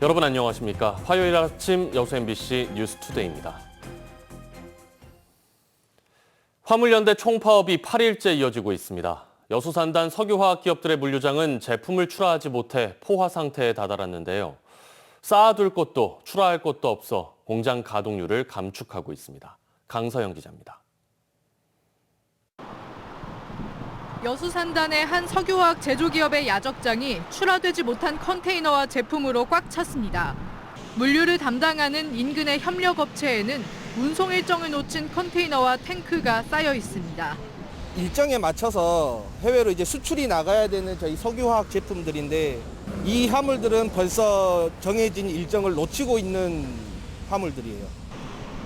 여러분 안녕하십니까? 화요일 아침 여수 MBC 뉴스투데이입니다. 화물연대 총파업이 8일째 이어지고 있습니다. 여수산단 석유화학 기업들의 물류장은 제품을 출하하지 못해 포화 상태에 다다랐는데요. 쌓아둘 곳도 출하할 곳도 없어 공장 가동률을 감축하고 있습니다. 강서영 기자입니다. 여수산단의 한 석유화학 제조기업의 야적장이 출하되지 못한 컨테이너와 제품으로 꽉 찼습니다. 물류를 담당하는 인근의 협력업체에는 운송 일정을 놓친 컨테이너와 탱크가 쌓여 있습니다. 일정에 맞춰서 해외로 이제 수출이 나가야 되는 저희 석유화학 제품들인데 이 화물들은 벌써 정해진 일정을 놓치고 있는 화물들이에요.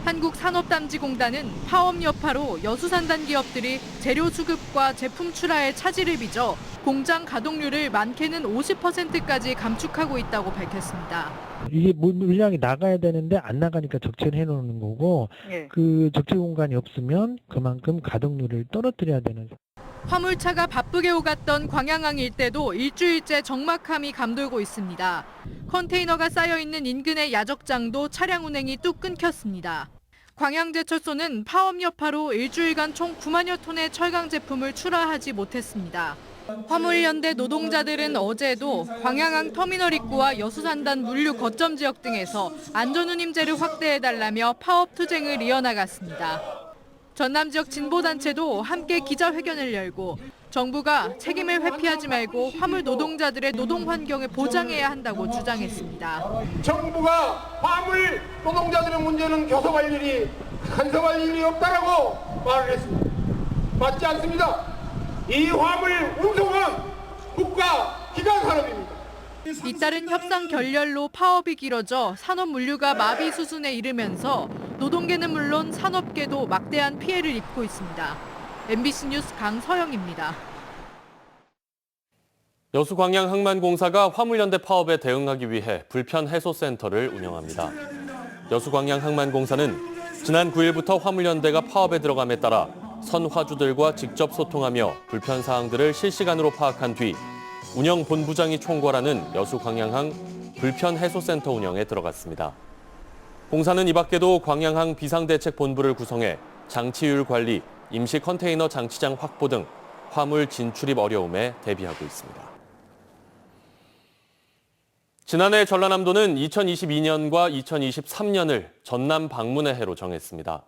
한국산업단지공단은 파업 여파로 여수산단 기업들이 재료 수급과 제품 출하에 차질을 빚어 공장 가동률을 많게는 50%까지 감축하고 있다고 밝혔습니다. 이게 물량이 나가야 되는데 안 나가니까 적체를 해놓는 거고 그 적체 공간이 없으면 그만큼 가동률을 떨어뜨려야 되는. 화물차가 바쁘게 오갔던 광양항 일대도 일주일째 적막함이 감돌고 있습니다. 컨테이너가 쌓여있는 인근의 야적장도 차량 운행이 뚝 끊겼습니다. 광양제철소는 파업 여파로 일주일간 총 9만여 톤의 철강 제품을 출하하지 못했습니다. 화물연대 노동자들은 어제도 광양항 터미널 입구와 여수산단 물류 거점 지역 등에서 안전운임제를 확대해달라며 파업 투쟁을 이어나갔습니다. 전남 지역 진보단체도 함께 기자회견을 열고 정부가 책임을 회피하지 말고 화물 노동자들의 노동 환경을 보장해야 한다고 주장했습니다. 정부가 화물 노동자들의 문제는 간섭할 일이 없다라고 말을 했습니다. 맞지 않습니다. 이 화물 운송은 국가 기관 산업입니다. 잇따른 협상 결렬로 파업이 길어져 산업 물류가 마비 수준에 이르면서 노동계는 물론 산업계도 막대한 피해를 입고 있습니다. MBC 뉴스 강서영입니다. 여수광양항만공사가 화물연대 파업에 대응하기 위해 불편해소센터를 운영합니다. 여수광양항만공사는 지난 9일부터 화물연대가 파업에 들어감에 따라 선화주들과 직접 소통하며 불편 사항들을 실시간으로 파악한 뒤 운영본부장이 총괄하는 여수광양항 불편해소센터 운영에 들어갔습니다. 공사는 이 밖에도 광양항 비상대책본부를 구성해 장치율 관리, 임시 컨테이너 장치장 확보 등 화물 진출입 어려움에 대비하고 있습니다. 지난해 전라남도는 2022년과 2023년을 전남 방문의 해로 정했습니다.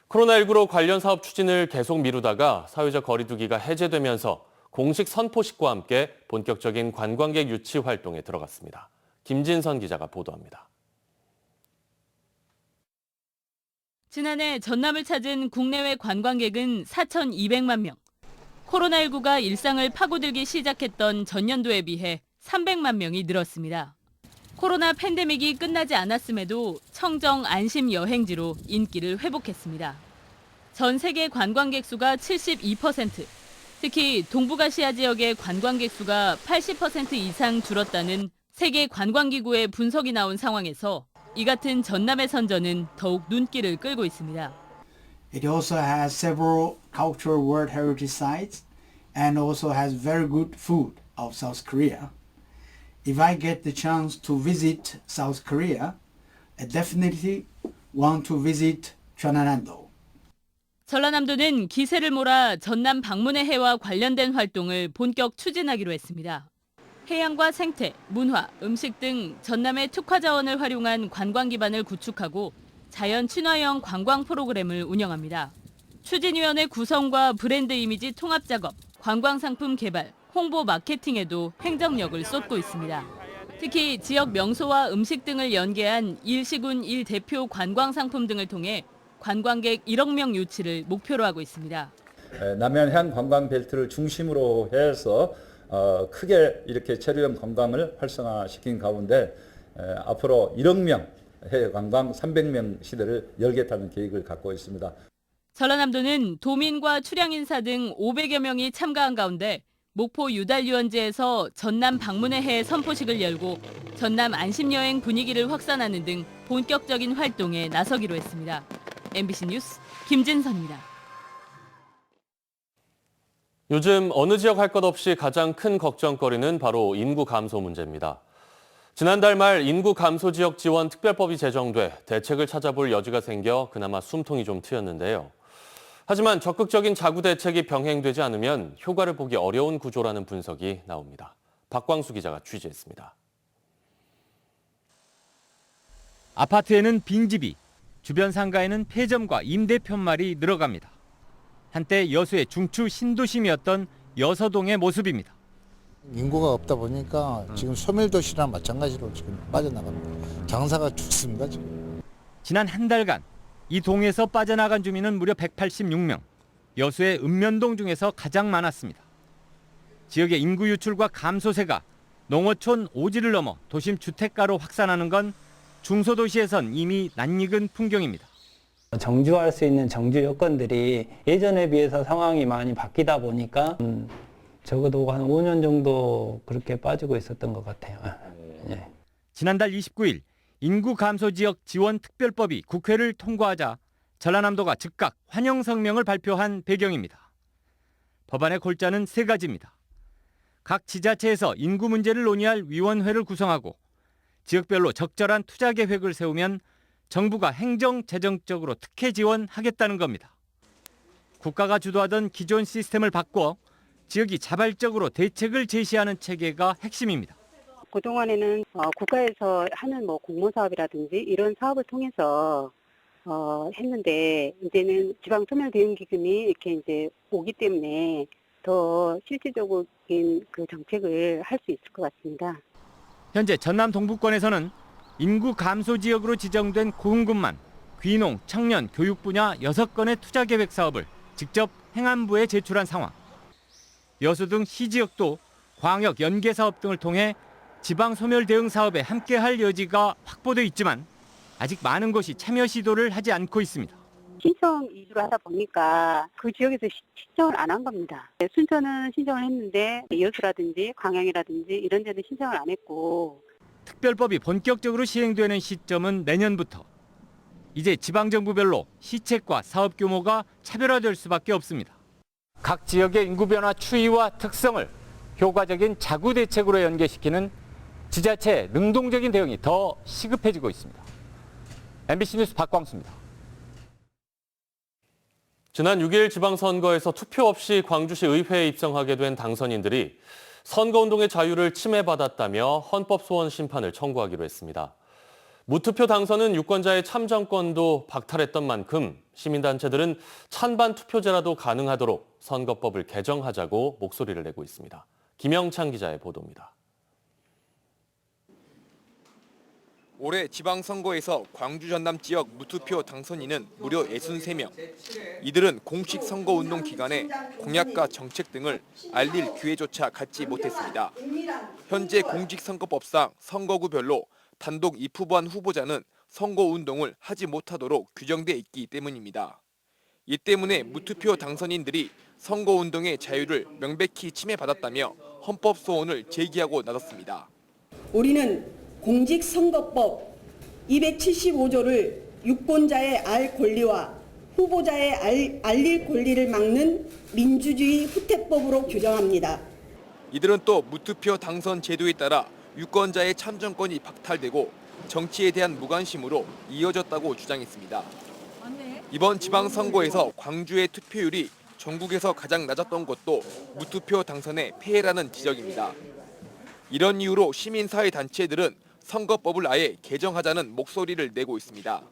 코로나19로 관련 사업 추진을 계속 미루다가 사회적 거리두기가 해제되면서 공식 선포식과 함께 본격적인 관광객 유치 활동에 들어갔습니다. 김진선 기자가 보도합니다. 지난해 전남을 찾은 국내외 관광객은 4,200만 명. 코로나19가 일상을 파고들기 시작했던 전년도에 비해 300만 명이 늘었습니다. 코로나 팬데믹이 끝나지 않았음에도 청정 안심 여행지로 인기를 회복했습니다. 전 세계 관광객 수가 72%, 특히 동북아시아 지역의 관광객 수가 80% 이상 줄었다는 세계 관광기구의 분석이 나온 상황에서 이 같은 전남의 선전은 더욱 눈길을 끌고 있습니다. It also has several cultural World Heritage sites and also has very good food of South Korea. If I get the chance to visit South Korea, I definitely want to visit 전라남도. 전라남도는 기세를 몰아 전남 방문의 해와 관련된 활동을 본격 추진하기로 했습니다. 해양과 생태, 문화, 음식 등 전남의 특화 자원을 활용한 관광 기반을 구축하고 자연 친화형 관광 프로그램을 운영합니다. 추진위원회 구성과 브랜드 이미지 통합 작업, 관광 상품 개발, 홍보 마케팅에도 행정력을 쏟고 있습니다. 특히 지역 명소와 음식 등을 연계한 일시군 일대표 관광 상품 등을 통해 관광객 1억 명 유치를 목표로 하고 있습니다. 남해안 관광 벨트를 중심으로 해서 크게 이렇게 체류형 관광을 활성화시킨 가운데 앞으로 1억 명 해외 관광 300명 시대를 열겠다는 계획을 갖고 있습니다. 전라남도는 도민과 출향인사 등 500여 명이 참가한 가운데 목포 유달유원지에서 전남 방문의 해 선포식을 열고 전남 안심여행 분위기를 확산하는 등 본격적인 활동에 나서기로 했습니다. MBC 뉴스 김진선입니다. 요즘 어느 지역 할 것 없이 가장 큰 걱정거리는 바로 인구 감소 문제입니다. 지난달 말 인구 감소 지역 지원 특별법이 제정돼 대책을 찾아볼 여지가 생겨 그나마 숨통이 좀 트였는데요. 하지만 적극적인 자구 대책이 병행되지 않으면 효과를 보기 어려운 구조라는 분석이 나옵니다. 박광수 기자가 취재했습니다. 아파트에는 빈집이, 주변 상가에는 폐점과 임대 편말이 늘어갑니다. 한때 여수의 중추 신도심이었던 여서동의 모습입니다. 인구가 없다 보니까 지금 소멸도시랑 마찬가지로 지금 빠져나갑니다. 장사가 죽습니다, 지금. 지난 한 달간 이 동에서 빠져나간 주민은 무려 186명, 여수의 읍면동 중에서 가장 많았습니다. 지역의 인구 유출과 감소세가 농어촌 오지를 넘어 도심 주택가로 확산하는 건 중소도시에선 이미 낯익은 풍경입니다. 정주할 수 있는 정주 여건들이 예전에 비해서 상황이 많이 바뀌다 보니까 적어도 한 5년 정도 그렇게 빠지고 있었던 것 같아요. 네. 지난달 29일 인구 감소 지역 지원 특별법이 국회를 통과하자 전라남도가 즉각 환영 성명을 발표한 배경입니다. 법안의 골자는 세 가지입니다. 각 지자체에서 인구 문제를 논의할 위원회를 구성하고 지역별로 적절한 투자 계획을 세우면 정부가 행정, 재정적으로 특혜 지원하겠다는 겁니다. 국가가 주도하던 기존 시스템을 바꿔 지역이 자발적으로 대책을 제시하는 체계가 핵심입니다. 그동안에는 국가에서 하는 공모 사업이라든지 이런 사업을 통해서 했는데 이제는 지방 소멸 대응 기금이 이렇게 이제 오기 때문에 더 실질적인 그 정책을 할 수 있을 것 같습니다. 현재 전남 동부권에서는 인구 감소 지역으로 지정된 고흥군만 귀농, 청년, 교육 분야 6건의 투자 계획 사업을 직접 행안부에 제출한 상황. 여수 등 시지역도 광역 연계 사업 등을 통해 지방 소멸 대응 사업에 함께할 여지가 확보돼 있지만 아직 많은 곳이 참여 시도를 하지 않고 있습니다. 신청 위주로 하다 보니까 그 지역에서 신청을 안 한 겁니다. 순천은 신청을 했는데 여수라든지 광양이라든지 이런 데는 신청을 안 했고. 특별법이 본격적으로 시행되는 시점은 내년부터. 이제 지방정부별로 시책과 사업 규모가 차별화될 수밖에 없습니다. 각 지역의 인구 변화 추이와 특성을 효과적인 자구 대책으로 연계시키는 지자체의 능동적인 대응이 더 시급해지고 있습니다. MBC 뉴스 박광수입니다. 지난 6일 지방선거에서 투표 없이 광주시 의회에 입성하게 된 당선인들이 선거운동의 자유를 침해받았다며 헌법소원 심판을 청구하기로 했습니다. 무투표 당선은 유권자의 참정권도 박탈했던 만큼 시민단체들은 찬반 투표제라도 가능하도록 선거법을 개정하자고 목소리를 내고 있습니다. 김영찬 기자의 보도입니다. 올해 지방선거에서 광주 전남 지역 무투표 당선인은 무려 63명. 이들은 공식 선거운동 기간에 공약과 정책 등을 알릴 기회조차 갖지 못했습니다. 현재 공직선거법상 선거구별로 단독 입후보한 후보자는 선거운동을 하지 못하도록 규정돼 있기 때문입니다. 이 때문에 무투표 당선인들이 선거운동의 자유를 명백히 침해받았다며 헌법소원을 제기하고 나섰습니다. 우리는 공직선거법 275조를 유권자의 알 권리와 후보자의 알릴 권리를 막는 민주주의 후퇴법으로 규정합니다. 이들은 또 무투표 당선 제도에 따라 유권자의 참정권이 박탈되고 정치에 대한 무관심으로 이어졌다고 주장했습니다. 이번 지방선거에서 광주의 투표율이 전국에서 가장 낮았던 것도 무투표 당선의 폐해라는 지적입니다. 이런 이유로 시민사회단체들은 선거법을 아예 개정하자는 목소리를 내고 있습니다.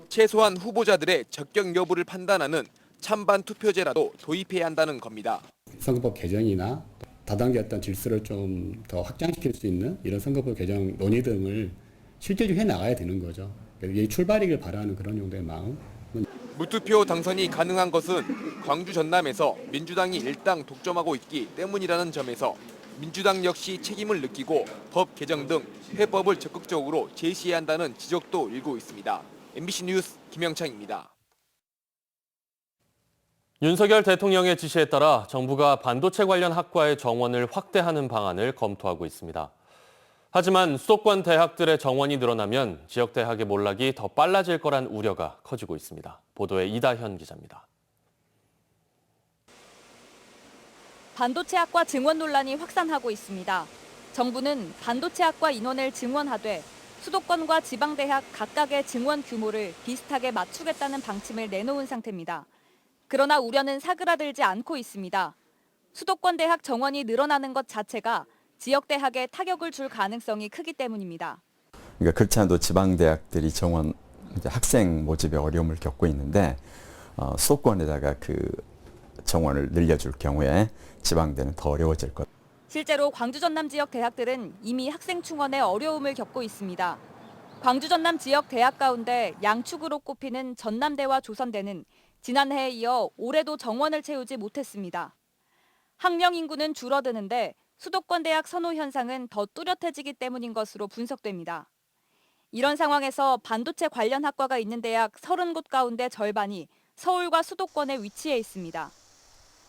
최소한 후보자들의 적격 여부를 판단하는 찬반 투표제라도 도입해야 한다는 겁니다. 선거법 개정이나 다단계 어떤 질서를 좀 더 확장시킬 수 있는 이런 선거법 개정 논의 등을 실질적으로 해나가야 되는 거죠. 이 출발이길 바라는 그런 정도의 마음. 무투표 당선이 가능한 것은 광주 전남에서 민주당이 일당 독점하고 있기 때문이라는 점에서 민주당 역시 책임을 느끼고 법 개정 등 해법을 적극적으로 제시해야 한다는 지적도 일고 있습니다. MBC 뉴스 김영창입니다. 윤석열 대통령의 지시에 따라 정부가 반도체 관련 학과의 정원을 확대하는 방안을 검토하고 있습니다. 하지만 수도권 대학들의 정원이 늘어나면 지역 대학의 몰락이 더 빨라질 거란 우려가 커지고 있습니다. 보도에 이다현 기자입니다. 반도체 학과 증원 논란이 확산하고 있습니다. 정부는 반도체학과 인원을 증원하되 수도권과 지방대학 각각의 증원 규모를 비슷하게 맞추겠다는 방침을 내놓은 상태입니다. 그러나 우려는 사그라들지 않고 있습니다. 수도권 대학 정원이 늘어나는 것 자체가 지역 대학에 타격을 줄 가능성이 크기 때문입니다. 그러니까 그렇지 않아도 지방 대학들이 정원 학생 모집에 어려움을 겪고 있는데 수도권에다가 그 정원을 늘려줄 경우에 지방대는 더 어려워질 것. 실제로 광주 전남 지역 대학들은 이미 학생 충원에 어려움을 겪고 있습니다. 광주 전남 지역 대학 가운데 양축으로 꼽히는 전남대와 조선대는 지난해에 이어 올해도 정원을 채우지 못했습니다. 학령 인구는 줄어드는데 수도권 대학 선호 현상은 더 뚜렷해지기 때문인 것으로 분석됩니다. 이런 상황에서 반도체 관련 학과가 있는 대학 30곳 가운데 절반이 서울과 수도권에 위치해 있습니다.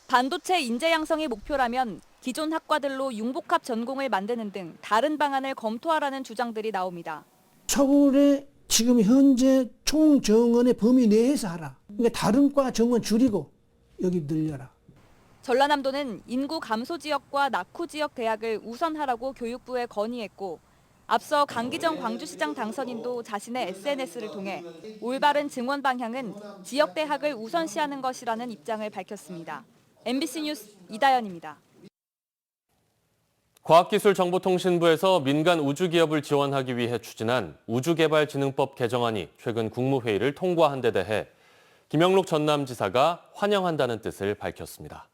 반도체 인재 양성이 목표라면 기존 학과들로 융복합 전공을 만드는 등 다른 방안을 검토하라는 주장들이 나옵니다. 서울에 지금 현재 총 정원의 범위 내에서 하라. 그러니까 다른 과 정원 줄이고 여기 늘려라. 전라남도는 인구 감소 지역과 낙후 지역 대학을 우선하라고 교육부에 건의했고 앞서 강기정 광주시장 당선인도 자신의 SNS를 통해 올바른 증원 방향은 지역 대학을 우선시하는 것이라는 입장을 밝혔습니다. MBC 뉴스 이다연입니다. 과학기술정보통신부에서 민간 우주기업을 지원하기 위해 추진한 우주개발진흥법 개정안이 최근 국무회의를 통과한 데 대해 김영록 전남지사가 환영한다는 뜻을 밝혔습니다.